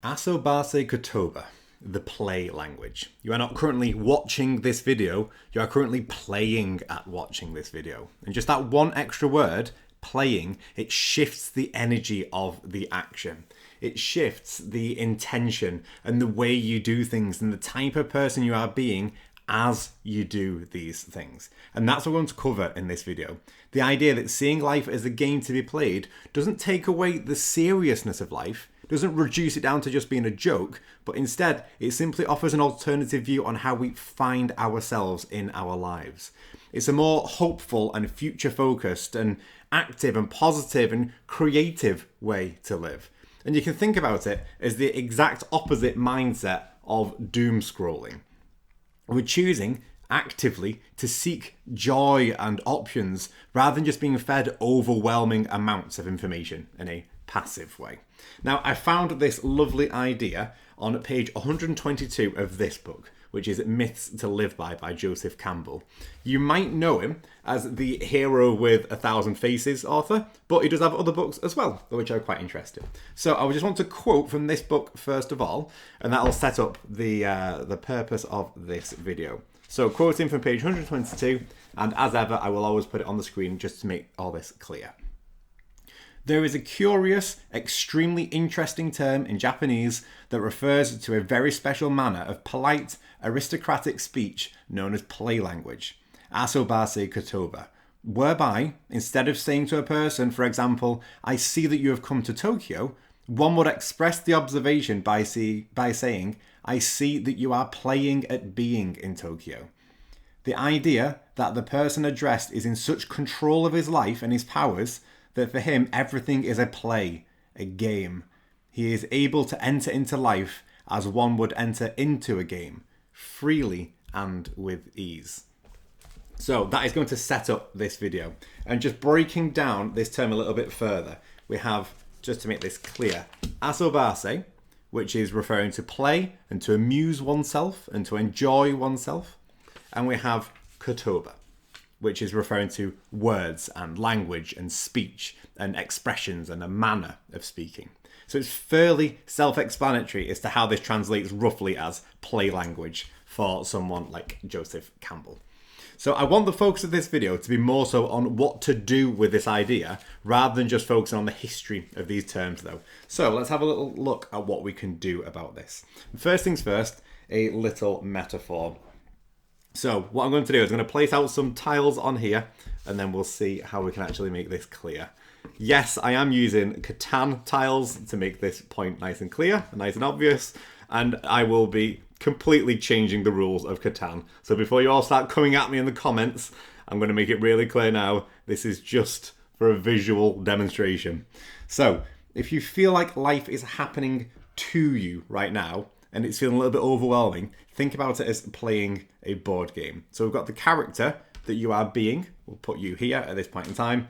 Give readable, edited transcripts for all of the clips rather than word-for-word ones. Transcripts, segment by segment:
Asobase Kotoba, the play language. You are not currently watching this video, you are currently playing at watching this video. And just that one extra word, playing, it shifts the energy of the action. It shifts the intention and the way you do things and the type of person you are being as you do these things. And that's what we're going to cover in this video. The idea that seeing life as a game to be played doesn't take away the seriousness of life, doesn't reduce it down to just being a joke, but instead it simply offers an alternative view on how we find ourselves in our lives. It's a more hopeful and future focused and active and positive and creative way to live. And you can think about it as the exact opposite mindset of doom scrolling. We're choosing actively to seek joy and options rather than just being fed overwhelming amounts of information in a passive way. Now, I found this lovely idea on page 122 of this book, which is Myths to Live by Joseph Campbell. You might know him as the Hero with 1,000 Faces author, but he does have other books as well, which are quite interesting. So I just want to quote from this book first of all, and that'll set up the purpose of this video. So quoting from page 122, and as ever, I will always put it on the screen just to make all this clear. There is a curious, extremely interesting term in Japanese that refers to a very special manner of polite, aristocratic speech known as play language, Asobase Kotoba, whereby, instead of saying to a person, for example, I see that you have come to Tokyo, one would express the observation by saying, I see that you are playing at being in Tokyo. The idea that the person addressed is in such control of his life and his powers that for him everything is a play, a game. He is able to enter into life as one would enter into a game, freely and with ease. So that is going to set up this video. And just breaking down this term a little bit further, we have, just to make this clear, Asobase, which is referring to play and to amuse oneself and to enjoy oneself. And we have Kotoba, which is referring to words and language and speech and expressions and a manner of speaking. So it's fairly self-explanatory as to how this translates roughly as play language for someone like Joseph Campbell. So I want the focus of this video to be more so on what to do with this idea rather than just focusing on the history of these terms though. So let's have a little look at what we can do about this. First things first, a little metaphor. So what I'm going to do is I'm going to place out some tiles on here and then we'll see how we can actually make this clear. Yes, I am using Catan tiles to make this point nice and clear, nice and obvious, and I will be completely changing the rules of Catan. So before you all start coming at me in the comments, I'm going to make it really clear now, this is just for a visual demonstration. So if you feel like life is happening to you right now, and it's feeling a little bit overwhelming, think about it as playing a board game. So we've got the character that you are being. We'll put you here at this point in time.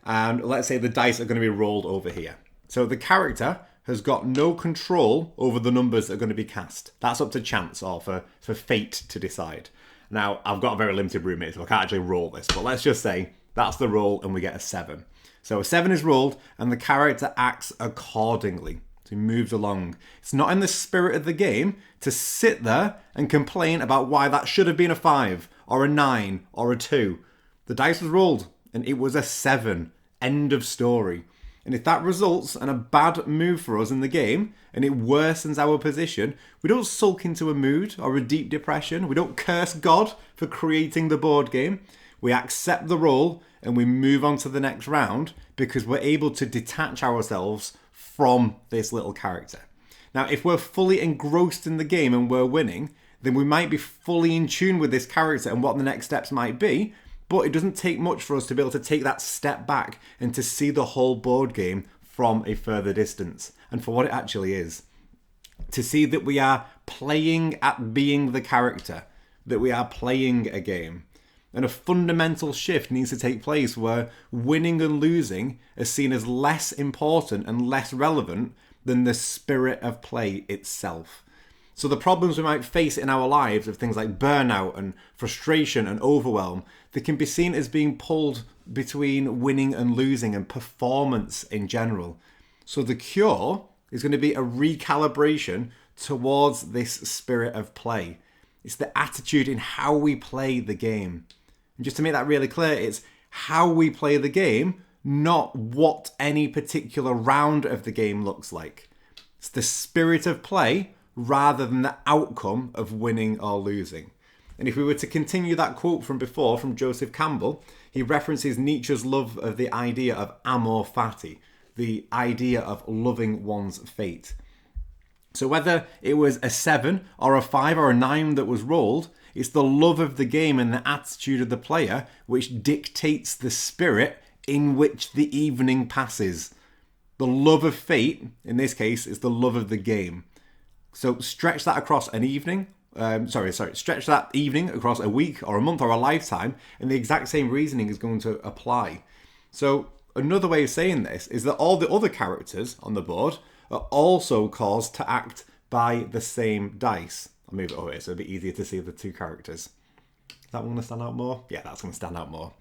And let's say the dice are going to be rolled over here. So the character has got no control over the numbers that are going to be cast. That's up to chance or for fate to decide. Now, I've got a very limited roommate, so I can't actually roll this. But let's just say that's the roll and we get a 7. So a 7 is rolled and the character acts accordingly. So he moves along. It's not in the spirit of the game to sit there and complain about why that should have been a 5 or a 9 or a 2. The dice was rolled and it was a 7. End of story. And if that results in a bad move for us in the game and it worsens our position, we don't sulk into a mood or a deep depression. We don't curse God for creating the board game. We accept the roll and we move on to the next round because we're able to detach ourselves from this little character. Now, if we're fully engrossed in the game and we're winning, then we might be fully in tune with this character and what the next steps might be, but it doesn't take much for us to be able to take that step back and to see the whole board game from a further distance and for what it actually is. To see that we are playing at being the character, that we are playing a game. And a fundamental shift needs to take place where winning and losing is seen as less important and less relevant than the spirit of play itself. So the problems we might face in our lives of things like burnout and frustration and overwhelm, they can be seen as being pulled between winning and losing and performance in general. So the cure is going to be a recalibration towards this spirit of play. It's the attitude in how we play the game. And just to make that really clear, it's how we play the game, not what any particular round of the game looks like. It's the spirit of play rather than the outcome of winning or losing. And if we were to continue that quote from before, from Joseph Campbell, he references Nietzsche's love of the idea of Amor Fati, the idea of loving one's fate. So whether it was a 7 or a 5 or a 9 that was rolled, it's the love of the game and the attitude of the player which dictates the spirit in which the evening passes. The love of fate, in this case, is the love of the game. So stretch that across an evening, stretch that evening across a week or a month or a lifetime, and the exact same reasoning is going to apply. So another way of saying this is that all the other characters on the board are also caused to act by the same dice. I'll move it over here so it'll be easier to see the two characters. Is that one going to stand out more? Yeah, that's going to stand out more.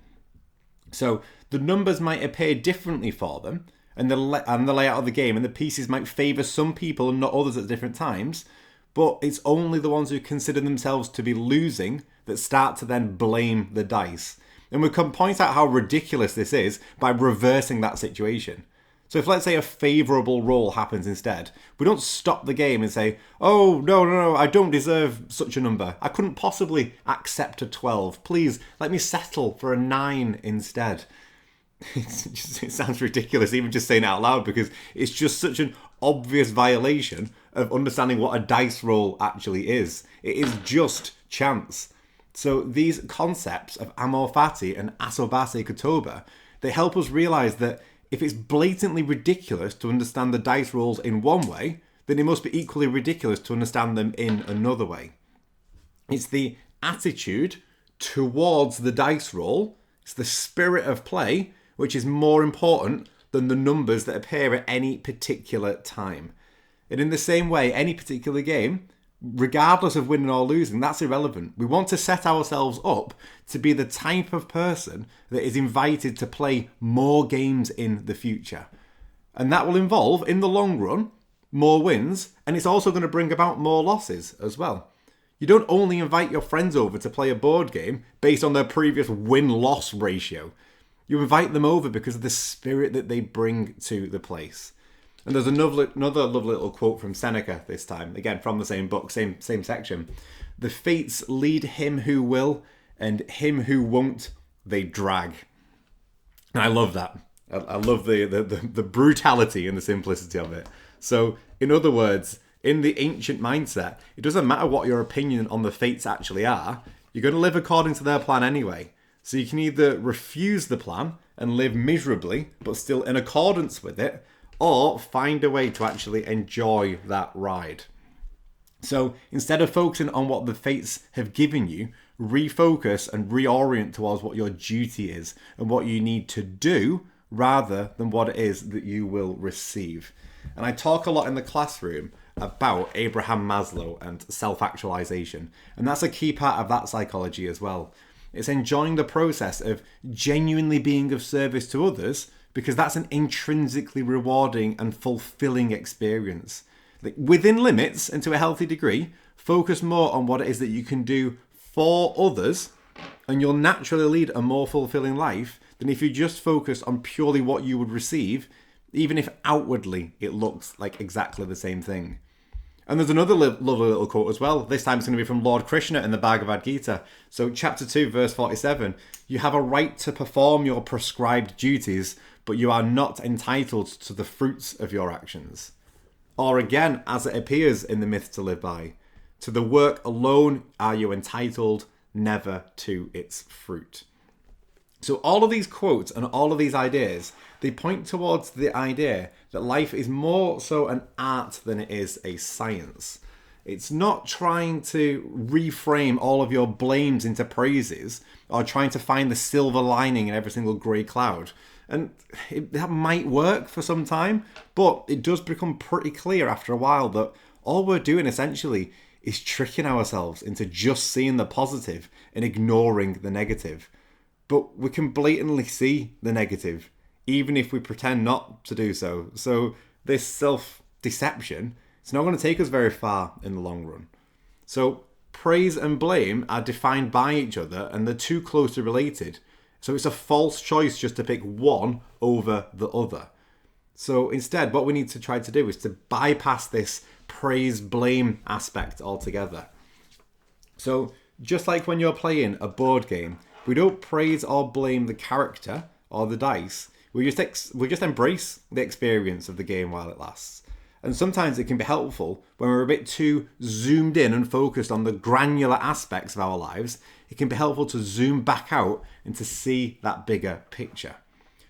So the numbers might appear differently for them, and the layout of the game and the pieces might favour some people and not others at different times, but it's only the ones who consider themselves to be losing that start to then blame the dice. And we can point out how ridiculous this is by reversing that situation. So if, let's say, a favourable roll happens instead, we don't stop the game and say, oh, no, I don't deserve such a number. I couldn't possibly accept a 12. Please, let me settle for a 9 instead. It sounds ridiculous even just saying it out loud, because it's just such an obvious violation of understanding what a dice roll actually is. It is just chance. So these concepts of Amor Fati and Asobase Kotoba, they help us realise that if it's blatantly ridiculous to understand the dice rolls in one way, then it must be equally ridiculous to understand them in another way. It's the attitude towards the dice roll, it's the spirit of play, which is more important than the numbers that appear at any particular time. And in the same way, any particular game, regardless of winning or losing, that's irrelevant. We want to set ourselves up to be the type of person that is invited to play more games in the future. And that will involve, in the long run, more wins, and it's also going to bring about more losses as well. You don't only invite your friends over to play a board game based on their previous win-loss ratio. You invite them over because of the spirit that they bring to the place. And there's another lovely little quote from Seneca this time, again from the same book, same section. The fates lead him who will, and him who won't, they drag. And I love that. I love the brutality and the simplicity of it. So, in other words, in the ancient mindset, it doesn't matter what your opinion on the fates actually are, you're going to live according to their plan anyway. So you can either refuse the plan and live miserably, but still in accordance with it, or find a way to actually enjoy that ride. So instead of focusing on what the fates have given you, refocus and reorient towards what your duty is and what you need to do rather than what it is that you will receive. And I talk a lot in the classroom about Abraham Maslow and self-actualization. And that's a key part of that psychology as well. It's enjoying the process of genuinely being of service to others, because that's an intrinsically rewarding and fulfilling experience. Like, within limits and to a healthy degree, focus more on what it is that you can do for others, and you'll naturally lead a more fulfilling life than if you just focus on purely what you would receive, even if outwardly it looks like exactly the same thing. And there's another lovely little quote as well. This time it's going to be from Lord Krishna in the Bhagavad Gita. So chapter 2, verse 47. You have a right to perform your prescribed duties, but you are not entitled to the fruits of your actions. Or again, as it appears in the myth to live by, to the work alone are you entitled, never to its fruit. So all of these quotes and all of these ideas, they point towards the idea that life is more so an art than it is a science. It's not trying to reframe all of your blames into praises or trying to find the silver lining in every single grey cloud. And that might work for some time, but it does become pretty clear after a while that all we're doing essentially is tricking ourselves into just seeing the positive and ignoring the negative. But we can blatantly see the negative, even if we pretend not to do so. So this deception, it's not going to take us very far in the long run. So praise and blame are defined by each other, and they're too closely related. So it's a false choice just to pick one over the other. So instead, what we need to try to do is to bypass this praise-blame aspect altogether. So just like when you're playing a board game, we don't praise or blame the character or the dice. We just embrace the experience of the game while it lasts. And sometimes it can be helpful when we're a bit too zoomed in and focused on the granular aspects of our lives. It can be helpful to zoom back out and to see that bigger picture.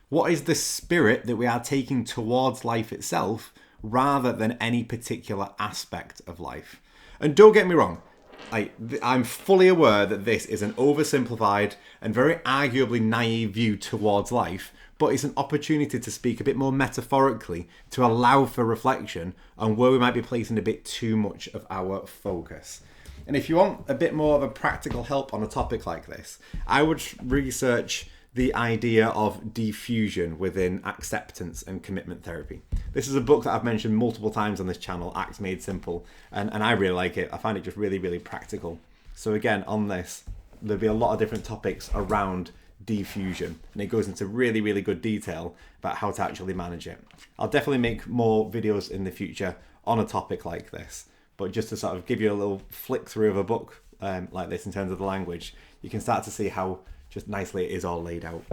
What is the spirit that we are taking towards life itself rather than any particular aspect of life? And don't get me wrong, I'm fully aware that this is an oversimplified and very arguably naive view towards life, but it's an opportunity to speak a bit more metaphorically to allow for reflection on where we might be placing a bit too much of our focus. And if you want a bit more of a practical help on a topic like this, I would research the idea of diffusion within acceptance and commitment therapy. This is a book that I've mentioned multiple times on this channel, Act Made Simple, and I really like it. I find it just really, really practical. So again, on this, there'll be a lot of different topics around diffusion, and it goes into really, really good detail about how to actually manage it. I'll definitely make more videos in the future on a topic like this, but just to sort of give you a little flick through of a book like this in terms of the language, you can start to see how just nicely it is all laid out.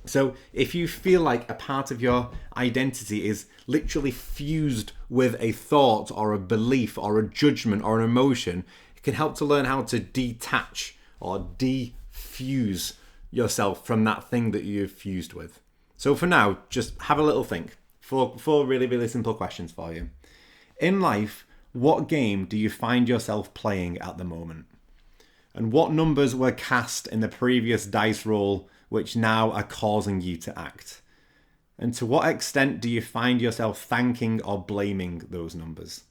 So if you feel like a part of your identity is literally fused with a thought or a belief or a judgment or an emotion, it can help to learn how to detach or defuse yourself from that thing that you're fused with. So for now, just have a little think. Four really, really simple questions for you. In life, what game do you find yourself playing at the moment? And what numbers were cast in the previous dice roll which now are causing you to act? And to what extent do you find yourself thanking or blaming those numbers?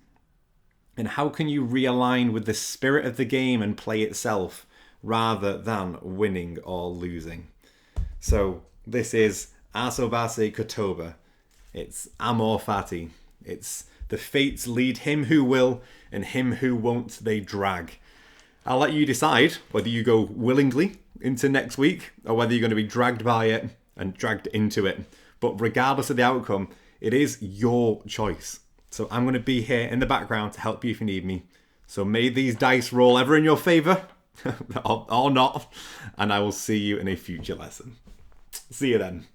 And how can you realign with the spirit of the game and play itself rather than winning or losing? So this is Asobase Kotoba. It's Amor Fati. It's the fates lead him who will, and him who won't they drag. I'll let you decide whether you go willingly into next week or whether you're going to be dragged by it and dragged into it. But regardless of the outcome, it is your choice. So I'm going to be here in the background to help you if you need me. So may these dice roll ever in your favour or not. And I will see you in a future lesson. See you then.